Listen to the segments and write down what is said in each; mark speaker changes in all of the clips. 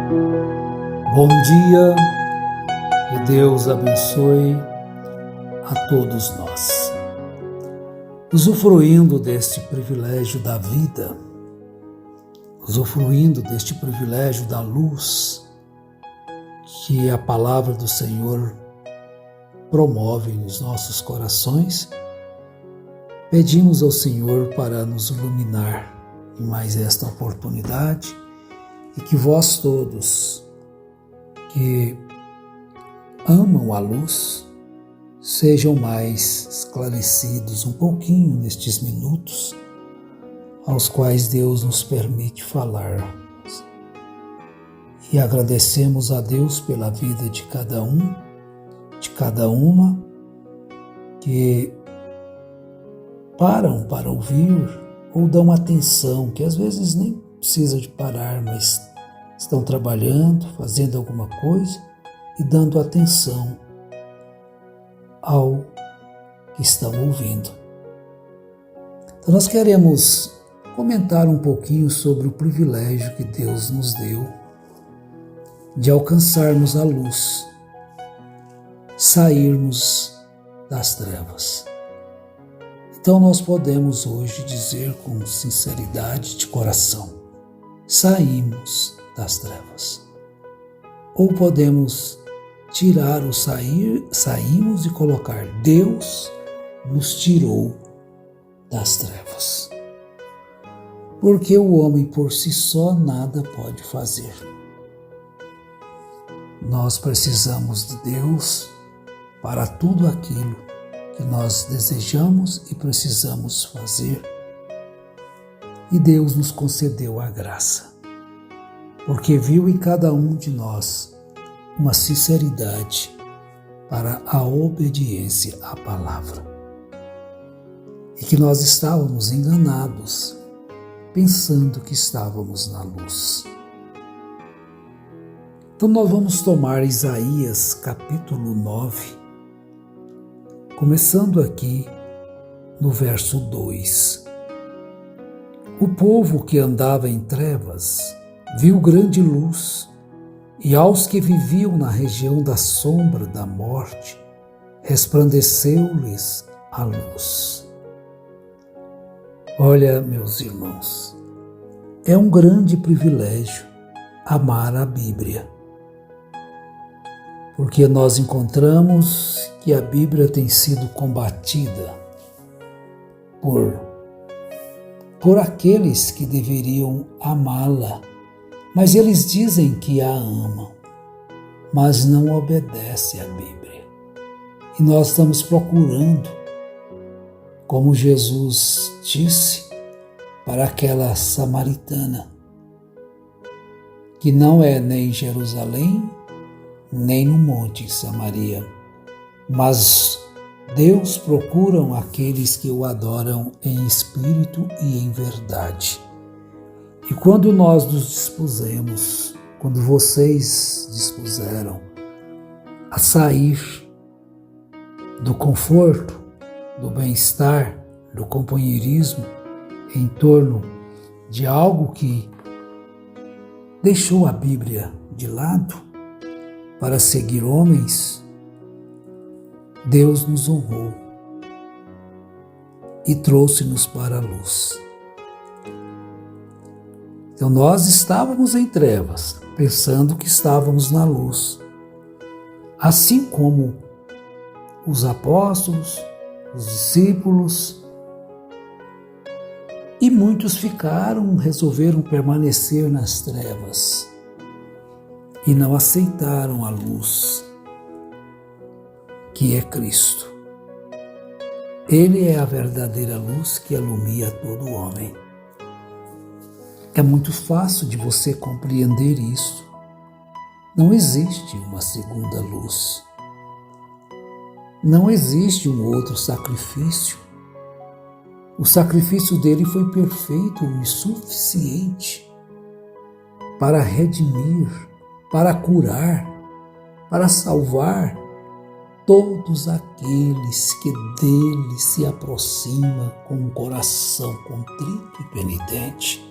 Speaker 1: Bom dia e Deus abençoe a todos nós. Usufruindo deste privilégio da vida, usufruindo deste privilégio da luz que a palavra do Senhor promove nos nossos corações, pedimos ao Senhor para nos iluminar em mais esta oportunidade e que vós todos que amam a luz sejam mais esclarecidos um pouquinho nestes minutos aos quais Deus nos permite falar. E agradecemos a Deus pela vida de cada um, de cada uma, que param para ouvir ou dão atenção, que às vezes nem precisa de parar, mas estão trabalhando, fazendo alguma coisa e dando atenção ao que estão ouvindo. Então nós queremos comentar um pouquinho sobre o privilégio que Deus nos deu de alcançarmos a luz, sairmos das trevas. Então nós podemos hoje dizer com sinceridade de coração: saímos das trevas. Ou podemos tirar o saímos e colocar: Deus nos tirou das trevas. Porque o homem por si só nada pode fazer. Nós precisamos de Deus para tudo aquilo que nós desejamos e precisamos fazer. E Deus nos concedeu a graça, porque viu em cada um de nós uma sinceridade para a obediência à palavra. E que nós estávamos enganados, pensando que estávamos na luz. Então nós vamos tomar Isaías capítulo 9, começando aqui no verso 2. O povo que andava em trevas viu grande luz, e aos que viviam na região da sombra da morte, resplandeceu-lhes a luz. Olha, meus irmãos, é um grande privilégio amar a Bíblia, porque nós encontramos que a Bíblia tem sido combatida por aqueles que deveriam amá-la, mas eles dizem que a amam, mas não obedecem à Bíblia. E nós estamos procurando, como Jesus disse para aquela samaritana, que não é nem em Jerusalém, nem no monte em Samaria, mas Deus procura aqueles que o adoram em espírito e em verdade. E quando nós nos dispusemos, quando vocês dispuseram a sair do conforto, do bem-estar, do companheirismo em torno de algo que deixou a Bíblia de lado para seguir homens, Deus nos honrou e trouxe-nos para a luz. Então nós estávamos em trevas, pensando que estávamos na luz. Assim como os apóstolos, os discípulos, e muitos resolveram permanecer nas trevas e não aceitaram a luz, que é Cristo. Ele é a verdadeira luz que alumia todo homem. É muito fácil de você compreender isso. Não existe uma segunda luz. Não existe um outro sacrifício. O sacrifício dele foi perfeito e suficiente para redimir, para curar, para salvar todos aqueles que dele se aproximam com um coração contrito e penitente.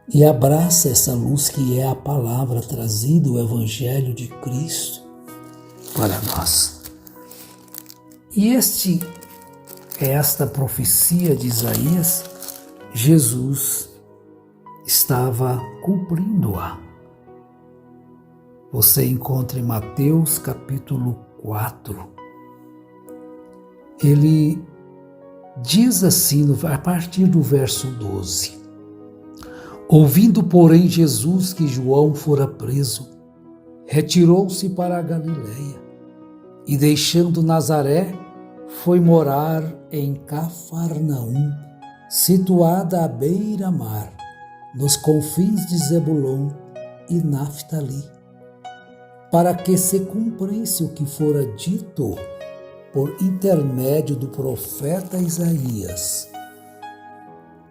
Speaker 1: e abraça essa luz que é a palavra trazida, o Evangelho de Cristo para nós. E esta profecia de Isaías, Jesus estava cumprindo-a. Você encontra em Mateus capítulo 4. Ele diz assim, a partir do verso 12: Ouvindo, porém, Jesus que João fora preso, retirou-se para a Galileia e, deixando Nazaré, foi morar em Cafarnaum, situada à beira-mar, nos confins de Zebulon e Naftali, para que se cumprisse o que fora dito por intermédio do profeta Isaías.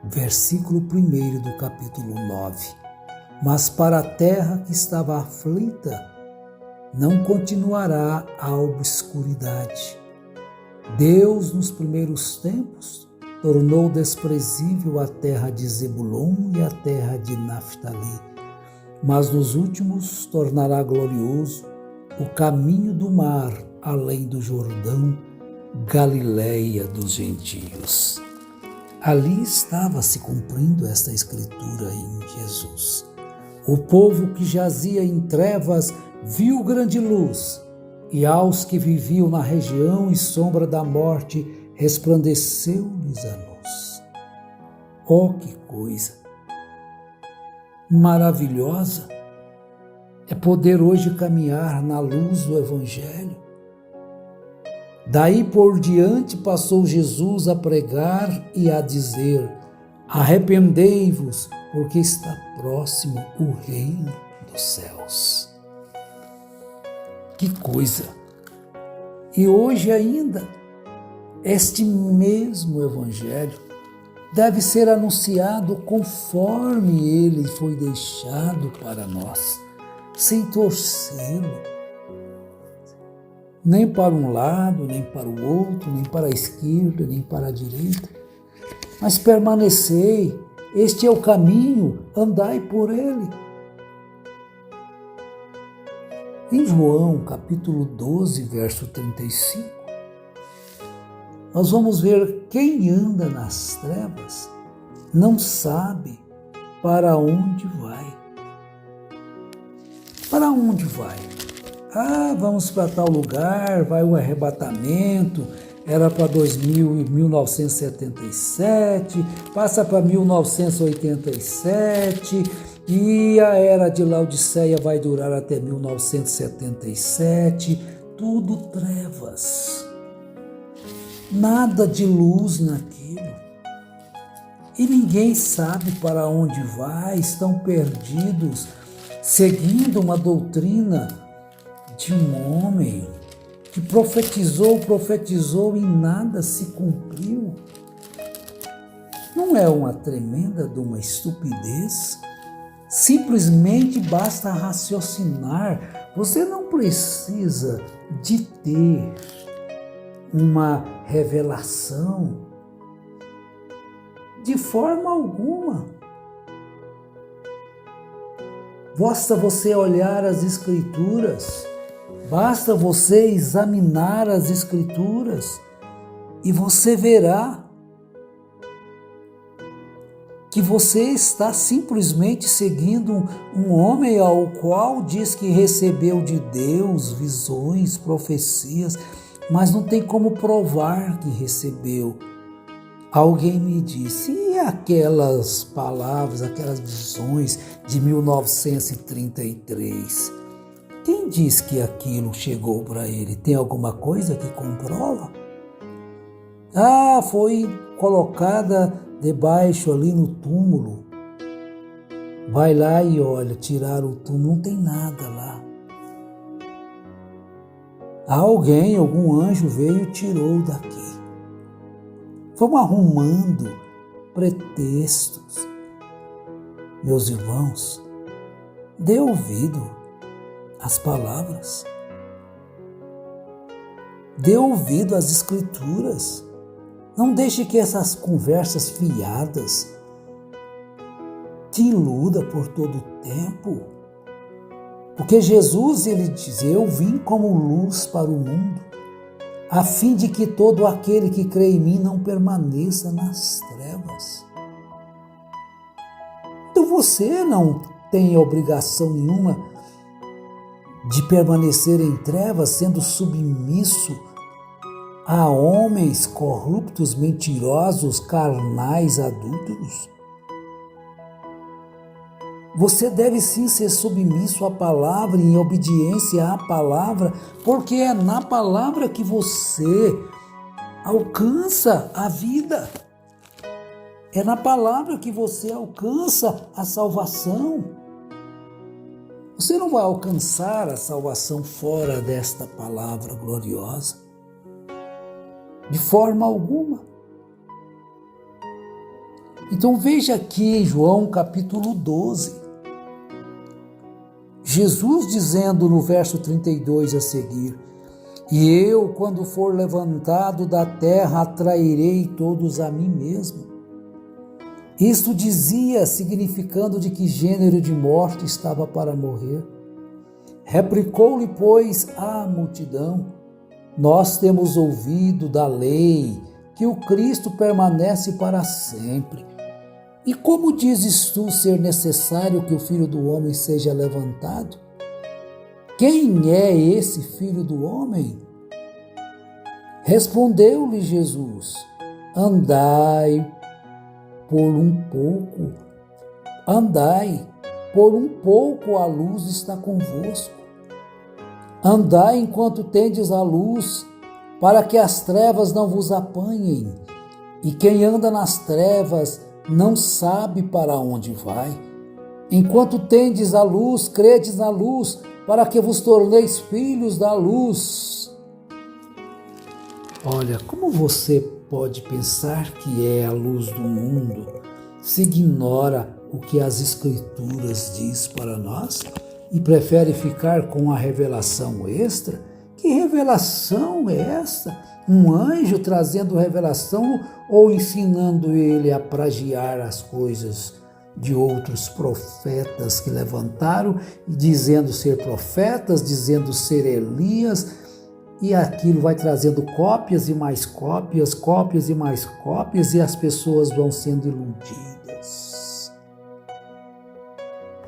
Speaker 1: Versículo 1 do capítulo 9. Mas para a terra que estava aflita, não continuará a obscuridade. Deus, nos primeiros tempos, tornou desprezível a terra de Zebulon e a terra de Naftali, mas nos últimos tornará glorioso o caminho do mar, além do Jordão, Galileia dos gentios. Ali estava se cumprindo esta escritura em Jesus. O povo que jazia em trevas viu grande luz, e aos que viviam na região e sombra da morte resplandeceu-lhes a luz. Oh, que coisa maravilhosa é poder hoje caminhar na luz do Evangelho. Daí por diante passou Jesus a pregar e a dizer: arrependei-vos, porque está próximo o reino dos céus. Que coisa! E hoje ainda, este mesmo Evangelho deve ser anunciado conforme ele foi deixado para nós, sem torcê-lo, nem para um lado, nem para o outro, nem para a esquerda, nem para a direita, mas permanecei, este é o caminho, andai por ele. Em João, capítulo 12, verso 35, nós vamos ver: quem anda nas trevas não sabe para onde vai. Para onde vai? Vamos para tal lugar, vai o arrebatamento, era para 1977, passa para 1987 e a era de Laodiceia vai durar até 1977, tudo trevas, nada de luz naquilo. E ninguém sabe para onde vai, estão perdidos, seguindo uma doutrina de um homem que profetizou e nada se cumpriu. Não é uma tremenda de uma estupidez? Simplesmente basta raciocinar. Você não precisa de ter uma revelação de forma alguma. Basta você olhar as Escrituras, basta você examinar as Escrituras e você verá que você está simplesmente seguindo um homem ao qual diz que recebeu de Deus visões, profecias, mas não tem como provar que recebeu. Alguém me disse: e aquelas palavras, aquelas visões de 1933? Quem diz que aquilo chegou para ele? Tem alguma coisa que comprova? Foi colocada debaixo ali no túmulo. Vai lá e olha, tiraram o túmulo, não tem nada lá. Algum anjo veio e tirou daqui. Vamos arrumando pretextos. Meus irmãos, dê ouvido às palavras. Dê ouvido às Escrituras. Não deixe que essas conversas fiadas te iluda por todo o tempo. Porque Jesus, ele diz, eu vim como luz para o mundo, a fim de que todo aquele que crê em mim não permaneça nas trevas. Então você não tem obrigação nenhuma de permanecer em trevas, sendo submisso a homens corruptos, mentirosos, carnais, adúlteros. Você deve sim ser submisso à palavra, em obediência à palavra, porque é na palavra que você alcança a vida. É na palavra que você alcança a salvação. Você não vai alcançar a salvação fora desta palavra gloriosa. De forma alguma. Então veja aqui em João capítulo 12. Jesus dizendo no verso 32 a seguir: e eu, quando for levantado da terra, atrairei todos a mim mesmo. Isto dizia, significando de que gênero de morte estava para morrer. Replicou-lhe, pois, a multidão: nós temos ouvido da lei que o Cristo permanece para sempre. E como dizes tu ser necessário que o Filho do Homem seja levantado? Quem é esse Filho do Homem? Respondeu-lhe Jesus: andai por um pouco a luz está convosco. Andai enquanto tendes a luz, para que as trevas não vos apanhem. E quem anda nas trevas não sabe para onde vai. Enquanto tendes a luz, credes na luz, para que vos torneis filhos da luz. Olha, como você pode pensar que é a luz do mundo se ignora o que as Escrituras diz para nós e prefere ficar com a revelação extra? Que revelação é essa? Um anjo trazendo revelação ou ensinando ele a plagiar as coisas de outros profetas que levantaram, dizendo ser profetas, dizendo ser Elias, e aquilo vai trazendo cópias e mais cópias, cópias e mais cópias, e as pessoas vão sendo iludidas.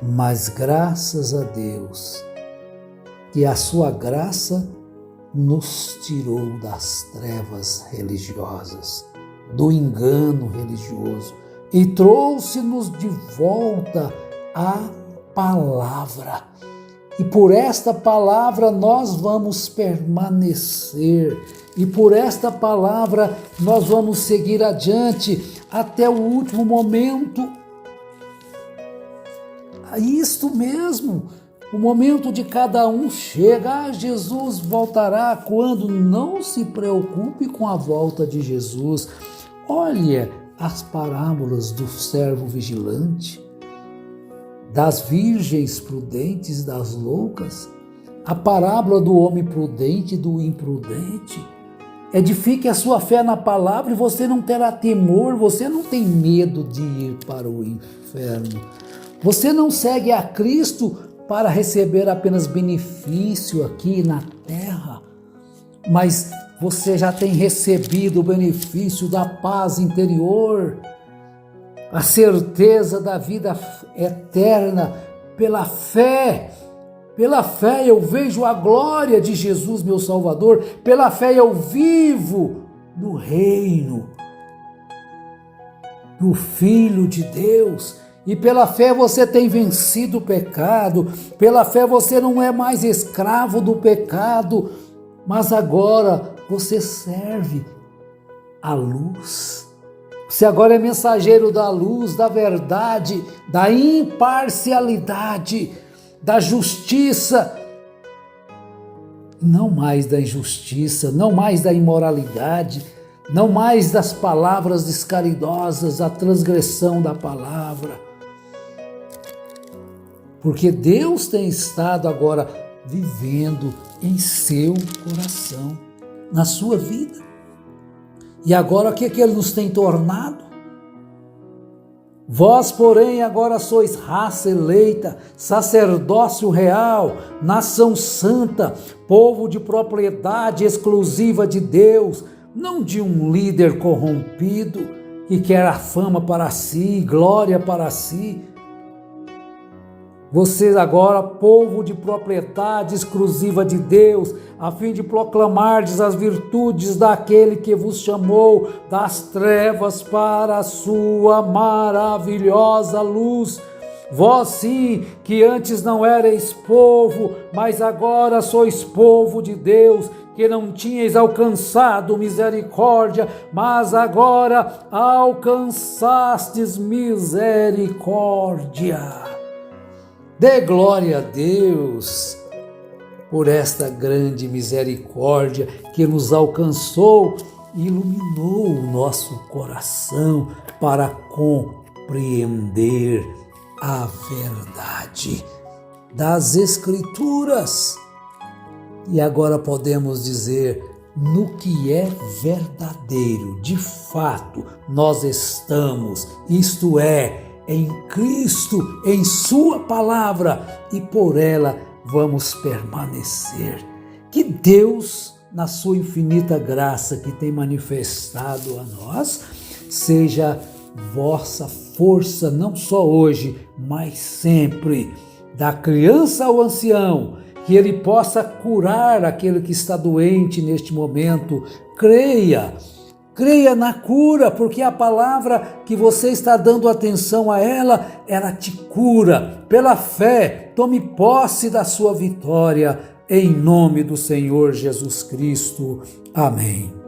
Speaker 1: Mas graças a Deus, que a sua graça nos tirou das trevas religiosas, do engano religioso, e trouxe-nos de volta à palavra. E por esta palavra nós vamos permanecer, e por esta palavra nós vamos seguir adiante até o último momento. Isto mesmo, o momento de cada um chega. Jesus voltará quando? Não se preocupe com a volta de Jesus. Olha as parábolas do servo vigilante, das virgens prudentes e das loucas, a parábola do homem prudente e do imprudente. Edifique a sua fé na palavra e você não terá temor, você não tem medo de ir para o inferno. Você não segue a Cristo para receber apenas benefício aqui na terra, mas você já tem recebido o benefício da paz interior, a certeza da vida eterna pela fé. Pela fé eu vejo a glória de Jesus, meu Salvador. Pela fé eu vivo no reino do Filho de Deus. E pela fé você tem vencido o pecado. Pela fé você não é mais escravo do pecado, mas agora você serve a luz. Você agora é mensageiro da luz, da verdade, da imparcialidade, da justiça. Não mais da injustiça, não mais da imoralidade, não mais das palavras descaridosas, a transgressão da palavra. Porque Deus tem estado agora vivendo em seu coração, na sua vida. E agora o que é que Ele nos tem tornado? Vós, porém, agora sois raça eleita, sacerdócio real, nação santa, povo de propriedade exclusiva de Deus, não de um líder corrompido que quer a fama para si, glória para si. Vocês agora, povo de propriedade exclusiva de Deus, a fim de proclamardes as virtudes daquele que vos chamou das trevas para a sua maravilhosa luz. Vós sim, que antes não erais povo, mas agora sois povo de Deus, que não tinhais alcançado misericórdia, mas agora alcançastes misericórdia. Dê glória a Deus por esta grande misericórdia que nos alcançou e iluminou o nosso coração para compreender a verdade das Escrituras. E agora podemos dizer, no que é verdadeiro, de fato, nós estamos, isto é, em Cristo, em Sua palavra, e por ela vamos permanecer. Que Deus, na Sua infinita graça que tem manifestado a nós, seja vossa força, não só hoje, mas sempre, da criança ao ancião, que Ele possa curar aquele que está doente neste momento. Creia na cura, porque a palavra que você está dando atenção a ela, ela te cura. Pela fé, tome posse da sua vitória, em nome do Senhor Jesus Cristo. Amém.